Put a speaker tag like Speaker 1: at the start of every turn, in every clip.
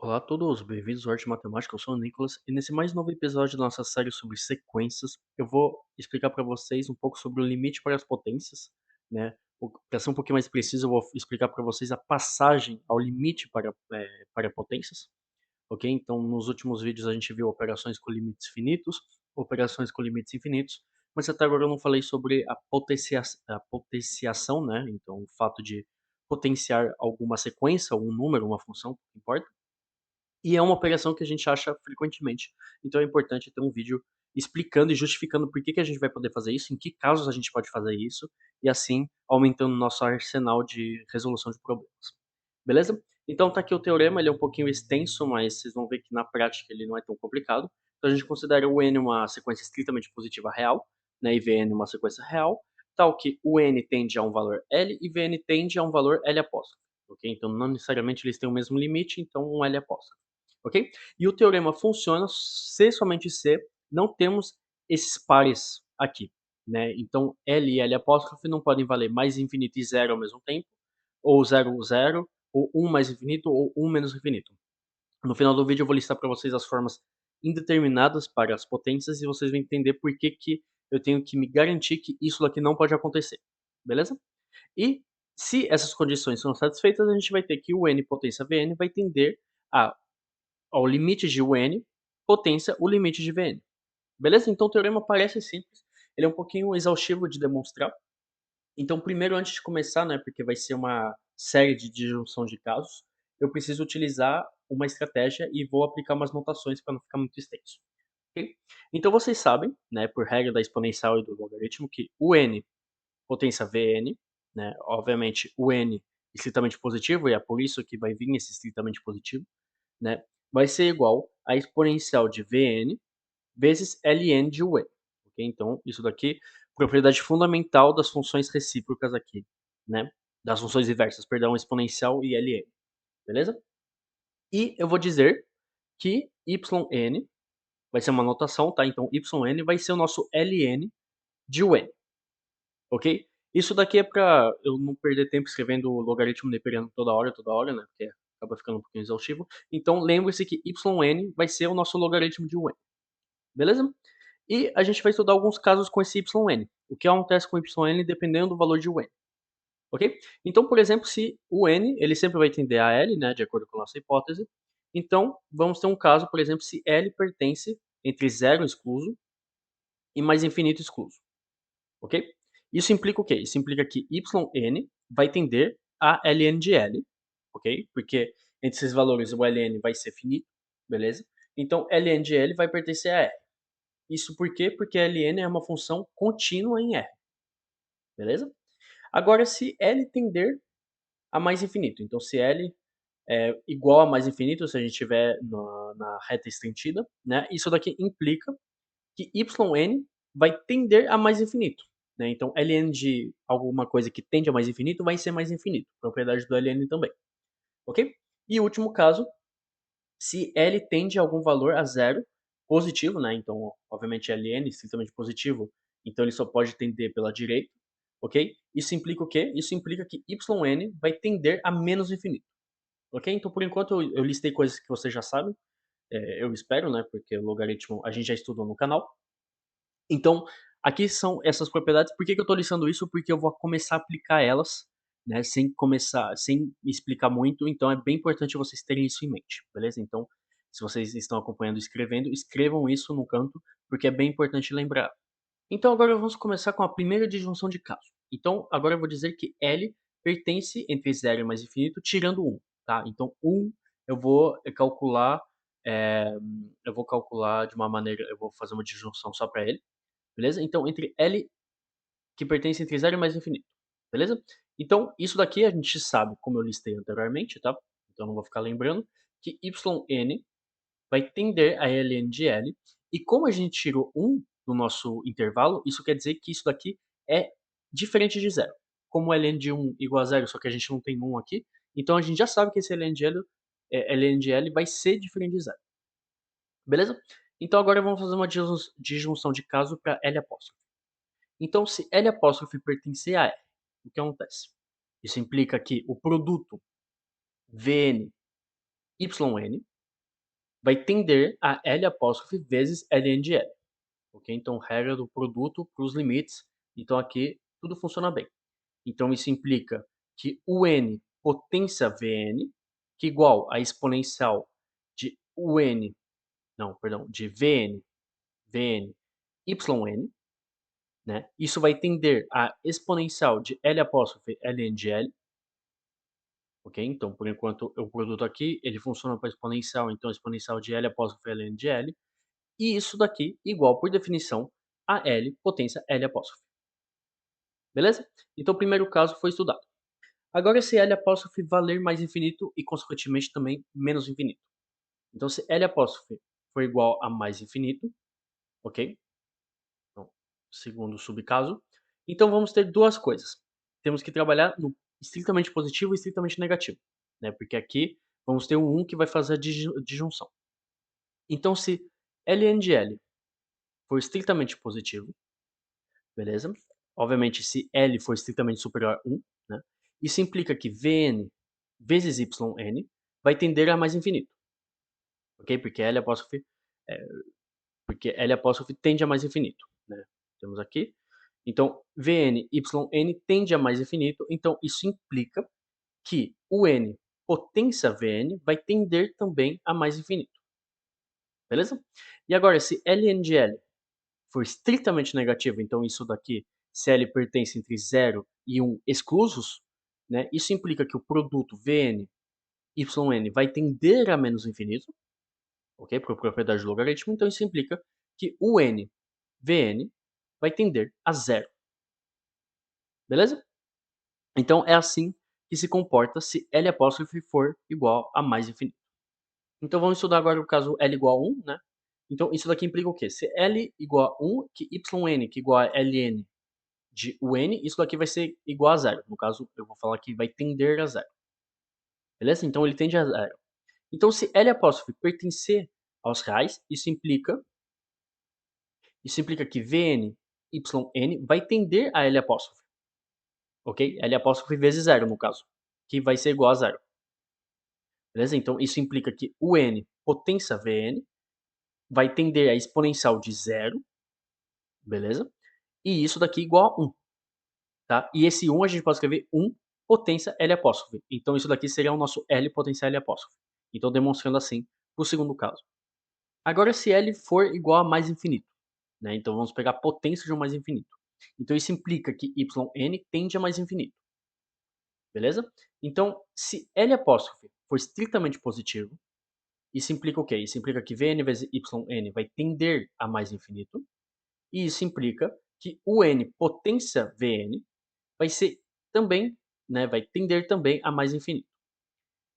Speaker 1: Olá a todos, bem-vindos ao Arte Matemática, eu sou o Nicolas e nesse mais novo episódio da nossa série sobre sequências, eu vou explicar para vocês um pouco sobre o limite para as potências, né? Para ser um pouquinho mais preciso, eu vou explicar para vocês a passagem ao limite para potências, ok? Então, nos últimos vídeos a gente viu operações com limites finitos, operações com limites infinitos, mas até agora eu não falei sobre a potenciação, né? Então, o fato de potenciar alguma sequência, ou um número, uma função, não importa. E é uma operação que a gente acha frequentemente. Então é importante ter um vídeo explicando e justificando por que a gente vai poder fazer isso, em que casos a gente pode fazer isso, e assim aumentando nosso arsenal de resolução de problemas. Beleza? Então tá aqui o teorema, ele é um pouquinho extenso, mas vocês vão ver que na prática ele não é tão complicado. Então a gente considera o n uma sequência estritamente positiva real, né, e Vn uma sequência real, tal que o n tende a um valor L e Vn tende a um valor L apóstrofe. Ok? Então não necessariamente eles têm o mesmo limite, então um L apóstrofe. Ok? E o teorema funciona se somente se não temos esses pares aqui, né? Então L e L apóstrofe não podem valer mais infinito e zero ao mesmo tempo, ou zero, zero, ou um mais infinito, ou um menos infinito. No final do vídeo eu vou listar para vocês as formas indeterminadas para as potências e vocês vão entender por que eu tenho que me garantir que isso daqui não pode acontecer, beleza? E se essas condições são satisfeitas, a gente vai ter que o n potência Vn vai tender a ao limite de UN potência o limite de Vn. Beleza? Então o teorema parece simples, ele é um pouquinho exaustivo de demonstrar. Então primeiro, antes de começar, né, porque vai ser uma série de disjunção de casos, eu preciso utilizar uma estratégia e vou aplicar umas notações para não ficar muito extenso. Ok? Então vocês sabem, né, por regra da exponencial e do logaritmo, que o n potência Vn, né, obviamente o n estritamente positivo, e é por isso que vai vir esse estritamente positivo, né, vai ser igual a exponencial de Vn vezes Ln de Un. Ok? Então, isso daqui, propriedade fundamental das funções recíprocas aqui, né? Das funções inversas, perdão, exponencial e Ln. Beleza? E eu vou dizer que yn vai ser uma notação, tá? Então, yn vai ser o nosso Ln de Un. Ok? Isso daqui é para eu não perder tempo escrevendo o logaritmo neperiano toda hora, né? Porque acaba ficando um pouquinho exaustivo. Então, lembre-se que yn vai ser o nosso logaritmo de Un. Beleza? E a gente vai estudar alguns casos com esse yn. O que acontece com o yn dependendo do valor de UN. Ok? Então, por exemplo, se o n ele sempre vai tender a L, né, de acordo com a nossa hipótese, então vamos ter um caso, por exemplo, se L pertence entre zero excluso e mais infinito excluso. Ok? Isso implica o quê? Isso implica que yn vai tender a Ln de L, ok? Porque entre esses valores o Ln vai ser finito, beleza? Então Ln de L vai pertencer a R. Isso por quê? Porque Ln é uma função contínua em R, beleza? Agora, se L tender a mais infinito, então se L é igual a mais infinito, se a gente estiver na reta estendida, né? Isso daqui implica que yn vai tender a mais infinito, né? Então Ln de alguma coisa que tende a mais infinito vai ser mais infinito, propriedade do Ln também, ok? E último caso, se L tende a algum valor a zero positivo, né? Então, obviamente, Ln é estritamente positivo, então ele só pode tender pela direita, ok? Isso implica o quê? Isso implica que yn vai tender a menos infinito, ok? Então, por enquanto, eu listei coisas que você já sabe, eu espero, né? Porque o logaritmo a gente já estudou no canal. Então, aqui são essas propriedades. Por que eu estou listando isso? Porque eu vou começar a aplicar elas, né, sem explicar muito. Então, é bem importante vocês terem isso em mente, beleza? Então, se vocês estão acompanhando e escrevendo, escrevam isso no canto, porque é bem importante lembrar. Então, agora vamos começar com a primeira disjunção de caso. Então, agora eu vou dizer que L pertence entre zero e mais infinito, tirando um, tá? Então, um eu vou calcular, eu vou calcular de uma maneira, eu vou fazer uma disjunção só para ele. Beleza? Então, entre L que pertence entre zero e mais infinito. Beleza? Então, isso daqui a gente sabe, como eu listei anteriormente, tá? Então, não vou ficar lembrando, que yn vai tender a Ln de L. E como a gente tirou 1 do nosso intervalo, isso quer dizer que isso daqui é diferente de zero. Como Ln de 1 igual a zero, só que a gente não tem 1 aqui, então a gente já sabe que esse Ln de L, Ln de L vai ser diferente de zero. Beleza? Então agora vamos fazer uma disjunção de caso para L apóstrofe. Então, se L apóstrofe pertencer a R, o que acontece? Isso implica que o produto Vn, Yn, vai tender a L apóstrofe vezes ln de L, ok? Então, regra do produto para os limites. Então, aqui tudo funciona bem. Então, isso implica que UN potência Vn, que é igual a exponencial de UN, não, perdão, de Vn, yn, né? Isso vai tender a exponencial de L apóstrofe ln de L, ok? Então, por enquanto, o produto aqui, ele funciona para exponencial, então exponencial de L apóstrofe ln de L, e isso daqui igual, por definição, a L potência L apóstrofe. Beleza? Então, o primeiro caso foi estudado. Agora, se L apóstrofe valer mais infinito e, consequentemente, também menos infinito. Então, se L apóstrofe for igual a mais infinito, ok? Então, segundo subcaso. Então, vamos ter duas coisas. Temos que trabalhar no estritamente positivo e estritamente negativo, né? Porque aqui vamos ter um que vai fazer a disjunção. Então, se ln de L for estritamente positivo, beleza? Obviamente, se L for estritamente superior a 1, né? Isso implica que Vn vezes yn vai tender a mais infinito, ok? É, porque L apóstrofe tende a mais infinito, né? Temos aqui. Então, Vn, yn tende a mais infinito, então isso implica que o n potência Vn vai tender também a mais infinito, beleza? E agora, se ln de L for estritamente negativo, então isso daqui, se L pertence entre 0 e 1 exclusos, né, isso implica que o produto Vn, yn vai tender a menos infinito, ok? Por propriedade do logaritmo, então isso implica que o n, Vn, vai tender a zero, beleza? Então é assim que se comporta se L apóstrofe for igual a mais infinito. Então vamos estudar agora o caso L igual a 1, né? Então isso daqui implica o quê? Se L igual a 1, que yn que é igual a ln de UN, isso daqui vai ser igual a zero. No caso, eu vou falar que vai tender a zero. Beleza? Então ele tende a zero. Então se L apóstrofe pertencer aos reais, isso implica que Vn, yn vai tender a L apóstrofe. Ok? L apóstrofe vezes zero, no caso. Que vai ser igual a zero. Beleza? Então isso implica que o n potência Vn vai tender a exponencial de zero, beleza? E isso daqui igual a 1, tá? E esse 1 a gente pode escrever 1 potência L apóstrofe. Então isso daqui seria o nosso L potência L apóstrofe. Então demonstrando assim para o segundo caso. Agora se L for igual a mais infinito, né? Então vamos pegar a potência de um mais infinito. Então isso implica que yn tende a mais infinito. Beleza? Então, se L apóstrofe for estritamente positivo, isso implica o quê? Isso implica que Vn vezes yn vai tender a mais infinito. E isso implica que o n potência Vn vai ser também, né, vai tender também a mais infinito.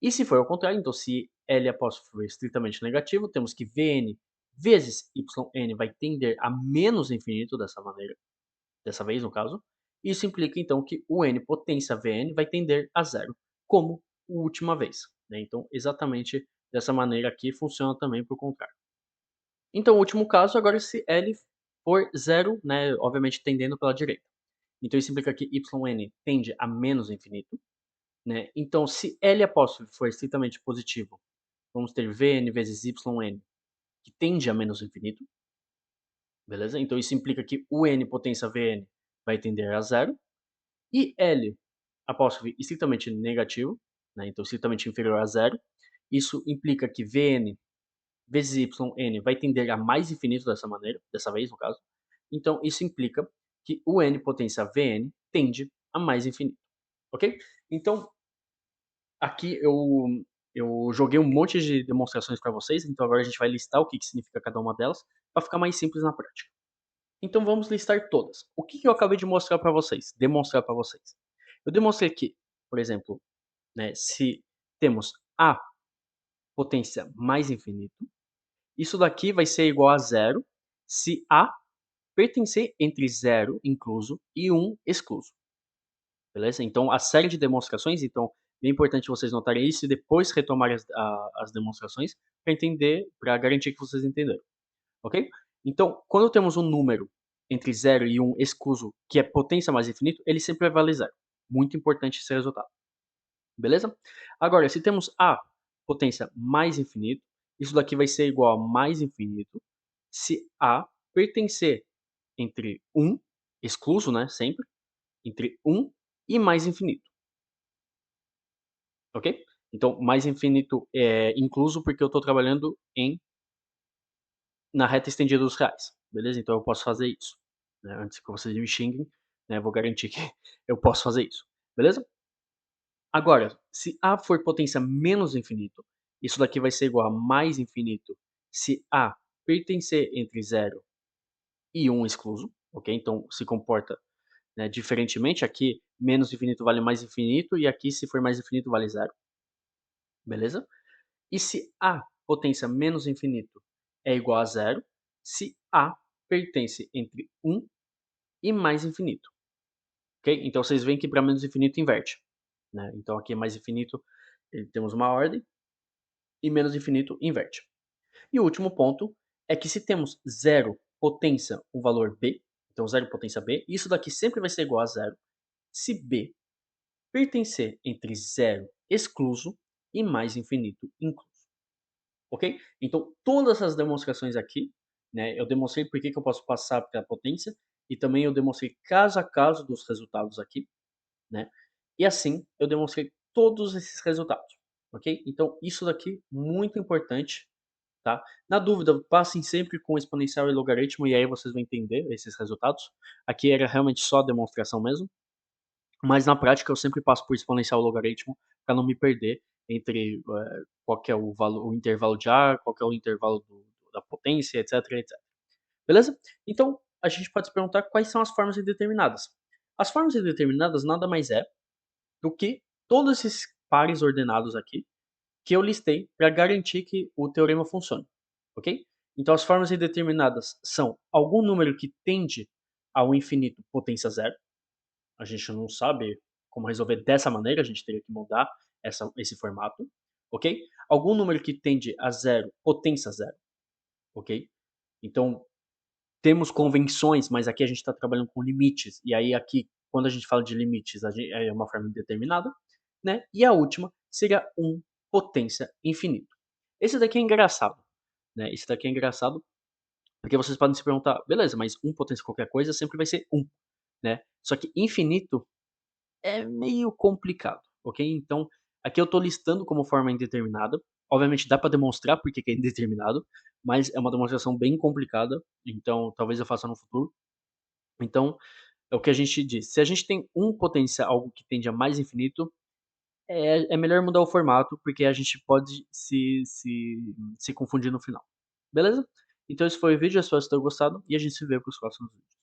Speaker 1: E se for ao contrário, então se L apóstrofe for estritamente negativo, temos que Vn vezes yn vai tender a menos infinito dessa maneira, dessa vez no caso. Isso implica então que o n potência Vn vai tender a zero, como a última vez, né? Então exatamente dessa maneira aqui funciona também para o contrário. Então o último caso agora se L for zero, né, obviamente tendendo pela direita. Então isso implica que yn tende a menos infinito, né? Então se L apóstrofe for estritamente positivo, vamos ter Vn vezes yn, que tende a menos infinito, beleza? Então isso implica que o n potência Vn vai tender a zero, e L apóstrofe estritamente negativo, né? Então estritamente inferior a zero, isso implica que Vn vezes yn vai tender a mais infinito dessa maneira, dessa vez no caso. Então isso implica que o n potência Vn tende a mais infinito, ok? Então aqui eu joguei um monte de demonstrações para vocês, então agora a gente vai listar o que significa cada uma delas, para ficar mais simples na prática. Então vamos listar todas. O que eu acabei de mostrar para vocês, demonstrar para vocês? Eu demonstrei que, por exemplo, né, se temos a potência mais infinito, isso daqui vai ser igual a zero se a pertencer entre zero incluso e 1 excluso. Beleza? Então a série de demonstrações, então é importante vocês notarem isso e depois retomarem as demonstrações para entender, para garantir que vocês entenderam, ok? Então, quando temos um número entre 0 e 1 excluso, que é potência mais infinito, ele sempre vai valer zero. Muito importante esse resultado. Beleza? Agora, se temos a potência mais infinito, isso daqui vai ser igual a mais infinito se A pertencer entre um excluso, né, sempre, entre um e mais infinito, ok? Então, mais infinito é incluso porque eu estou trabalhando na reta estendida dos reais, beleza? Então eu posso fazer isso, né? Antes que vocês me xinguem, né? Vou garantir que eu posso fazer isso, beleza? Agora, se A for potência menos infinito, isso daqui vai ser igual a mais infinito se A pertencer entre zero e um excluso, ok? Então se comporta, né, diferentemente. Aqui menos infinito vale mais infinito e aqui se for mais infinito vale zero, beleza? E se A potência menos infinito é igual a zero se A pertence entre um e mais infinito, ok? Então vocês veem que para menos infinito inverte, né? Então aqui é mais infinito, temos uma ordem, e menos infinito inverte. E o último ponto é que se temos zero potência um valor b, então zero potência b, isso daqui sempre vai ser igual a zero se b pertencer entre zero excluso e mais infinito incluso, ok? Então todas essas demonstrações aqui, né, eu demonstrei por que eu posso passar pela potência e também eu demonstrei caso a caso dos resultados aqui, né? E assim eu demonstrei todos esses resultados, ok? Então isso daqui muito importante, tá? Na dúvida, passem sempre com exponencial e logaritmo e aí vocês vão entender esses resultados. Aqui era realmente só demonstração mesmo, mas na prática eu sempre passo por exponencial e logaritmo para não me perder entre qual que é o valor, o intervalo de A, qual que é o intervalo da potência, etc, etc. Beleza? Então, a gente pode se perguntar quais são as formas indeterminadas. As formas indeterminadas nada mais é do que todos esses pares ordenados aqui que eu listei para garantir que o teorema funcione, ok? Então as formas indeterminadas são algum número que tende ao infinito potência zero. A gente não sabe como resolver dessa maneira, a gente teria que mudar esse formato, ok? Algum número que tende a zero potência zero, ok? Então temos convenções, mas aqui a gente está trabalhando com limites, e aí aqui, quando a gente fala de limites, é uma forma indeterminada, né? E a última seria um potência infinito. Esse daqui é engraçado, né? Esse daqui é engraçado porque vocês podem se perguntar, beleza, mas um potência qualquer coisa sempre vai ser um, né? Só que infinito é meio complicado, ok? Então, aqui eu estou listando como forma indeterminada. Obviamente dá para demonstrar porque que é indeterminado, mas é uma demonstração bem complicada, então talvez eu faça no futuro. Então, é o que a gente diz. Se a gente tem um potencial, algo que tende a mais infinito, é melhor mudar o formato, porque a gente pode se confundir no final. Beleza? Então esse foi o vídeo, espero que vocês tenham gostado e a gente se vê para os próximos vídeos.